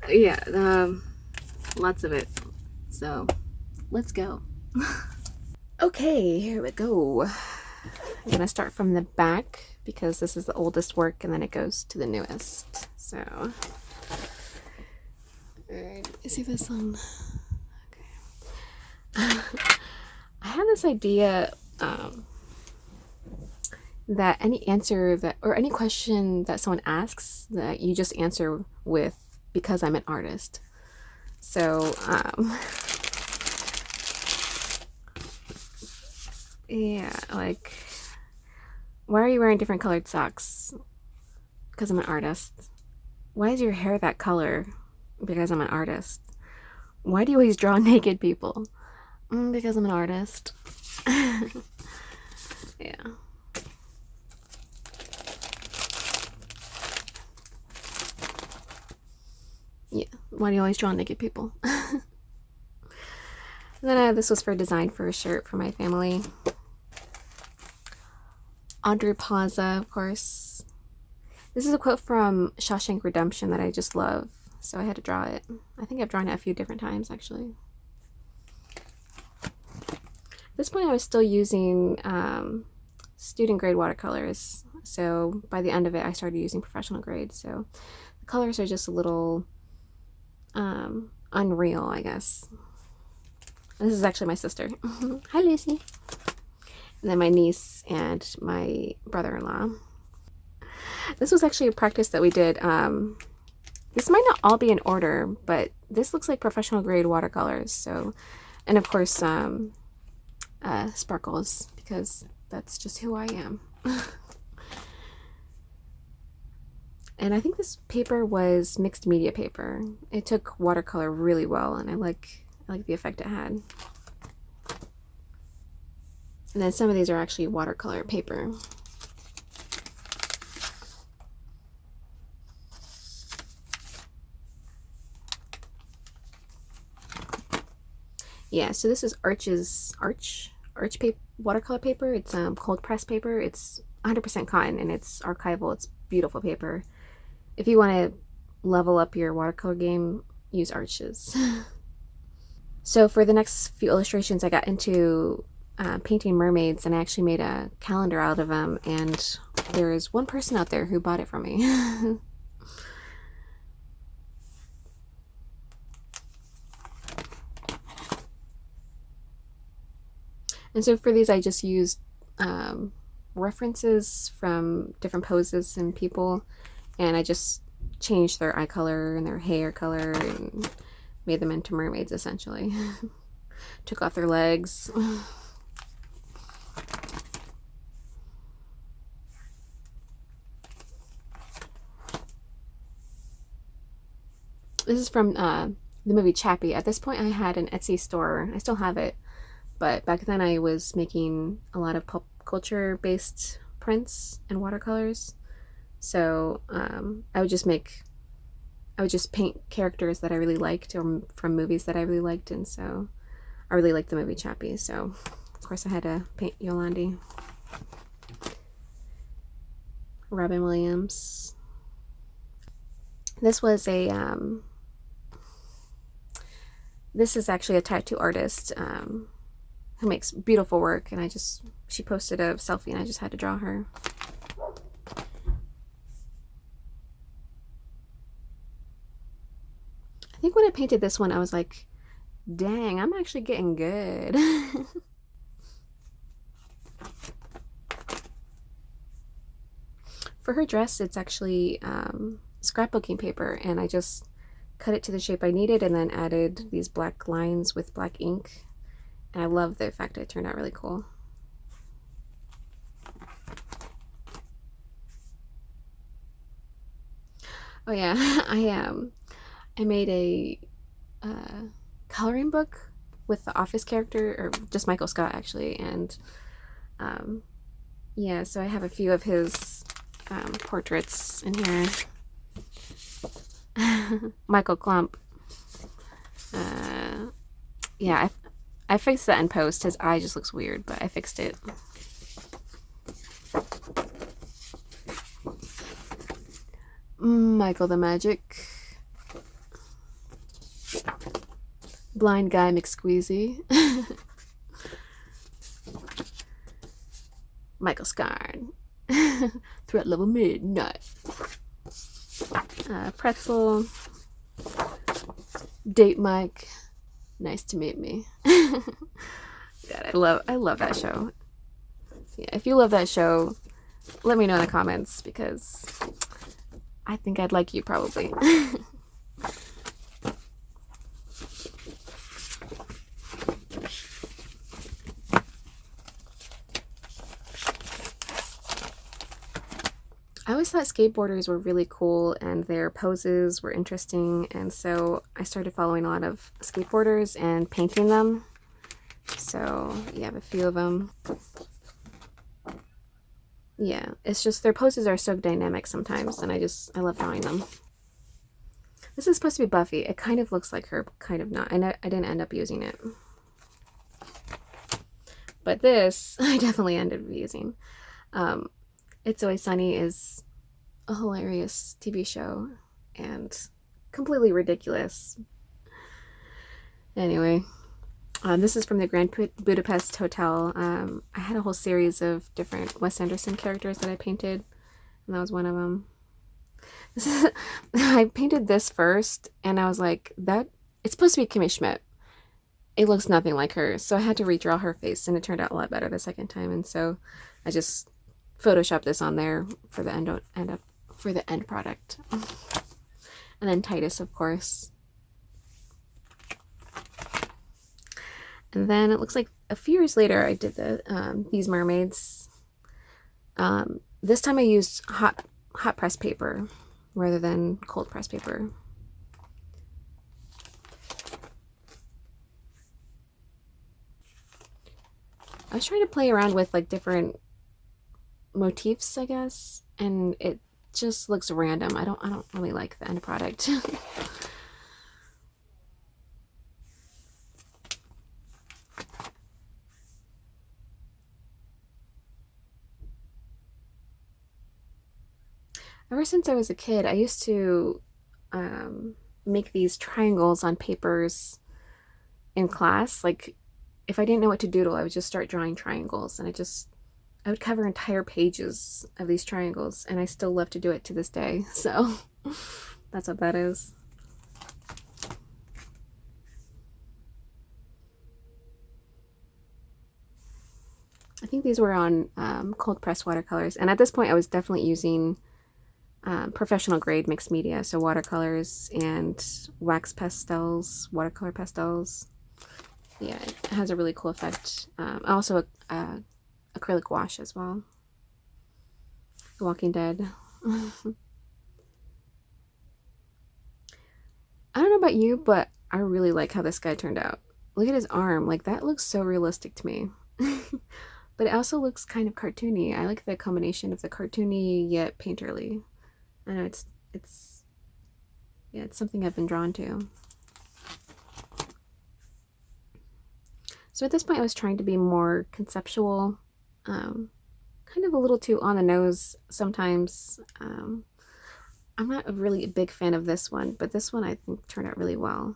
Yeah, lots of it. So let's go. Okay, here we go. I'm gonna start from the back because this is the oldest work and then it goes to the newest. So, alright, you see this one? Okay. I had this idea that any answer that, or any question that someone asks, that you just answer with, because I'm an artist. So, yeah, like, why are you wearing different colored socks? Because I'm an artist. Why is your hair that color? Because I'm an artist. Why do you always draw naked people? Because I'm an artist. Yeah. Yeah. Why do you always draw naked people? Then this was for design for a shirt for my family. Audrey Plaza, of course. This is a quote from Shawshank Redemption that I just love, so I had to draw it. I think I've drawn it a few different times, actually. At this point, I was still using student grade watercolors, so by the end of it, I started using professional grade, so the colors are just a little unreal, I guess. This is actually my sister. Hi, Lucy. And then my niece and my brother-in-law. This was actually a practice that we did. This might not all be in order, but this looks like professional grade watercolors. So, and of course, sparkles, because that's just who I am. And I think this paper was mixed media paper. It took watercolor really well, and I like the effect it had. And then some of these are actually watercolor paper. Yeah, so this is Arch paper, watercolor paper. It's cold press paper. It's 100% cotton and it's archival. It's beautiful paper. If you want to level up your watercolor game, use Arches. So for the next few illustrations, I got into painting mermaids, and I actually made a calendar out of them, and there is one person out there who bought it from me. And so for these, I just used references from different poses and people, and I just changed their eye color and their hair color and made them into mermaids, essentially. Took off their legs. This is from the movie Chappie. At this point, I had an Etsy store. I still have it, but back then I was making a lot of pop culture based prints and watercolors. So I would just paint characters that I really liked, or from movies that I really liked, and so I really liked the movie Chappie, so of course I had to paint Yolandi. Robin Williams. This was a this is actually a tattoo artist who makes beautiful work, and she posted a selfie and I just had to draw her. I think when I painted this one, I was like, dang, I'm actually getting good. For her dress, it's actually scrapbooking paper, and I just cut it to the shape I needed and then added these black lines with black ink, and I love the effect. It turned out really cool. Oh yeah, I made a coloring book with the Office character, or just Michael Scott actually, and yeah, so I have a few of his portraits in here. Michael Clump. Yeah, I fixed that in post. His eye just looks weird, but I fixed it. Michael the Magic, Blind Guy McSqueezy, Michael Scarn, Threat Level Midnight, Pretzel, Date Mike, Nice to Meet Me. God, I love that show. Yeah, if you love that show, let me know in the comments because I think I'd like you probably. I always thought skateboarders were really cool and their poses were interesting, and so I started following a lot of skateboarders and painting them. So you have a few of them. Yeah, it's just their poses are so dynamic sometimes, and I love drawing them. This is supposed to be Buffy. It kind of looks like her, kind of not. I didn't end up using it. But this, I definitely ended up using. It's Always Sunny is a hilarious TV show and completely ridiculous. Anyway, this is from the Grand Budapest Hotel. I had a whole series of different Wes Anderson characters that I painted, and that was one of them. I painted this first, and I was like, it's supposed to be Kimmy Schmidt. It looks nothing like her, so I had to redraw her face, and it turned out a lot better the second time, and so I just photoshopped this on there for the end product. And then Titus, of course. And then it looks like a few years later I did these mermaids. This time I used hot press paper rather than cold press paper. I was trying to play around with like different motifs, I guess, and it just looks random. I don't really like the end product. Ever since I was a kid, I used to make these triangles on papers in class. Like, if I didn't know what to doodle, I would just start drawing triangles, and I would cover entire pages of these triangles, and I still love to do it to this day. So that's what that is. I think these were on cold press watercolors, and at this point I was definitely using professional grade mixed media, so watercolors and wax pastels, watercolor pastels. Yeah, it has a really cool effect. Also acrylic wash as well. The Walking Dead. I don't know about you, but I really like how this guy turned out. Look at his arm. Like, that looks so realistic to me. But it also looks kind of cartoony. I like the combination of the cartoony yet painterly. I know it's something I've been drawn to. So at this point I was trying to be more conceptual, kind of a little too on the nose sometimes. I'm not a really big fan of this one, but this one I think turned out really well.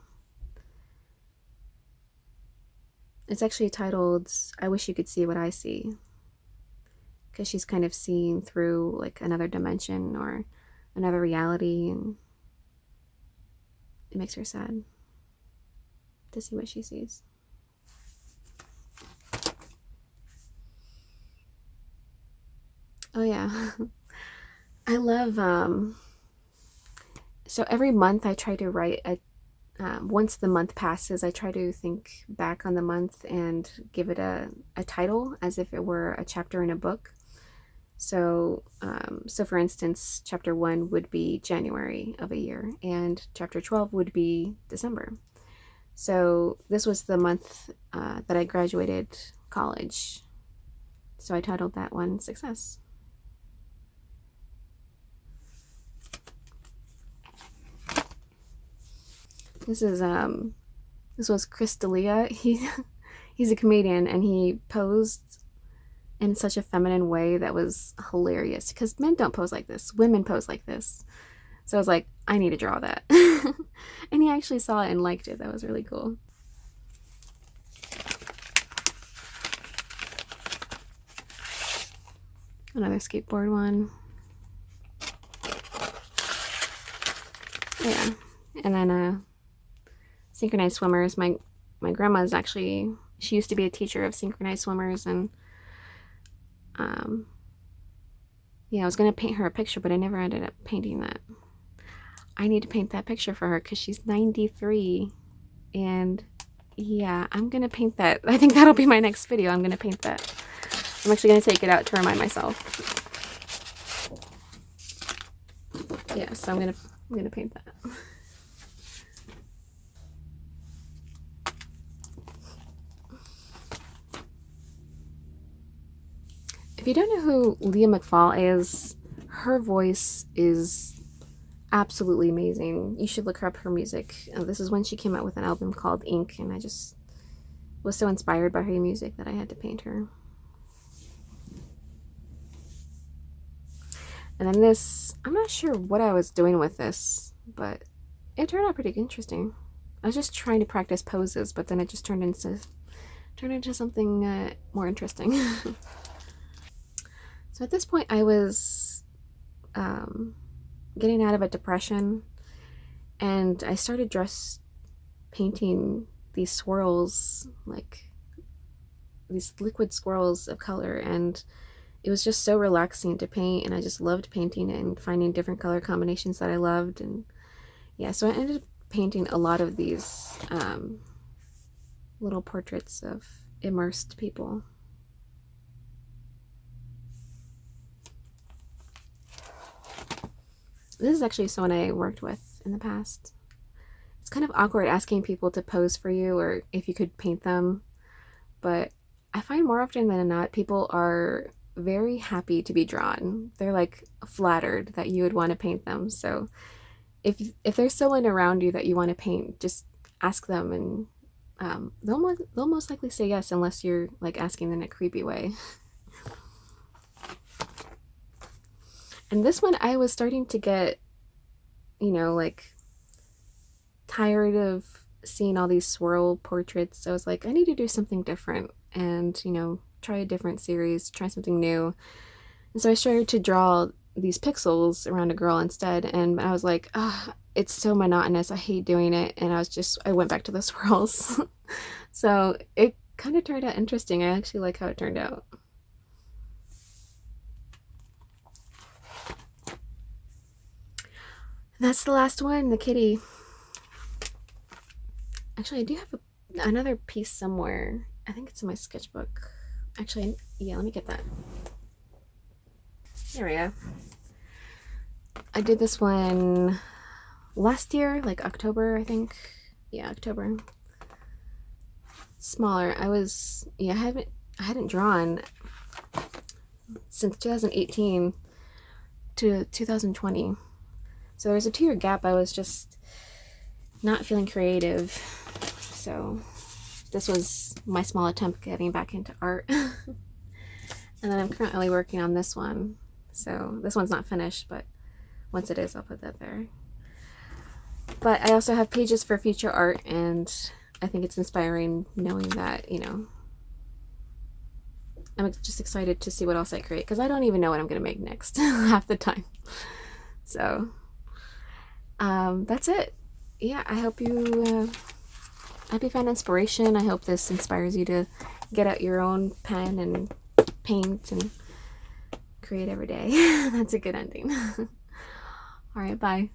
It's actually titled I Wish You Could See What I See, because she's kind of seeing through like another dimension or another reality, and it makes her sad to see what she sees. Oh yeah. I love so every month I try to write a once the month passes, I try to think back on the month and give it a title as if it were a chapter in a book. So for instance, chapter 1 would be January of a year, and chapter 12 would be December. So this was the month that I graduated college. So I titled that one Success. This was Chris D'Elia. He's a comedian, and he posed in such a feminine way that was hilarious, because men don't pose like this, women pose like this. So I was like, I need to draw that. And he actually saw it and liked it. That was really cool. Another skateboard one. Yeah. And then synchronized swimmers. My grandma's actually, she used to be a teacher of synchronized swimmers, and yeah, I was gonna paint her a picture, but I never ended up painting that. I need to paint that picture for her because she's 93, and yeah, I'm gonna paint that. I think that'll be my next video. I'm gonna paint that. I'm actually gonna take it out to remind myself. Yeah, so I'm gonna paint that. If you don't know who Leah McFall is, her voice is absolutely amazing. You should look her up, her music. This is when she came out with an album called Ink, and I just was so inspired by her music that I had to paint her. And then this, I'm not sure what I was doing with this, but it turned out pretty interesting. I was just trying to practice poses, but then it just turned into something more interesting. So at this point, I was getting out of a depression, and I started just painting these swirls, like these liquid swirls of color, and it was just so relaxing to paint, and I just loved painting it and finding different color combinations that I loved. And yeah, so I ended up painting a lot of these little portraits of immersed people. This is actually someone I worked with in the past. It's kind of awkward asking people to pose for you or if you could paint them, but I find more often than not people are very happy to be drawn. They're like flattered that you would want to paint them. So if there's someone around you that you want to paint, just ask them, and they'll most likely say yes, unless you're like asking in a creepy way. And this one, I was starting to get, like tired of seeing all these swirl portraits. So I was like, I need to do something different and, try a different series, try something new. And so I started to draw these pixels around a girl instead. And I was like, it's so monotonous. I hate doing it. And I went back to the swirls. So it kind of turned out interesting. I actually like how it turned out. That's the last one, the kitty. Actually, I do have another piece somewhere. I think it's in my sketchbook. Actually, yeah, let me get that. There we go. I did this one last year, like October, I think. Yeah, October. Smaller. I hadn't drawn since 2018 to 2020. So there was a 2-year gap. I was just not feeling creative. So this was my small attempt getting back into art. And then I'm currently working on this one. So this one's not finished, but once it is, I'll put that there. But I also have pages for future art, and I think it's inspiring knowing that, I'm just excited to see what else I create, because I don't even know what I'm going to make next half the time. So that's it. Yeah, I hope you found inspiration. I hope this inspires you to get out your own pen and paint and create every day. That's a good ending. All right, bye.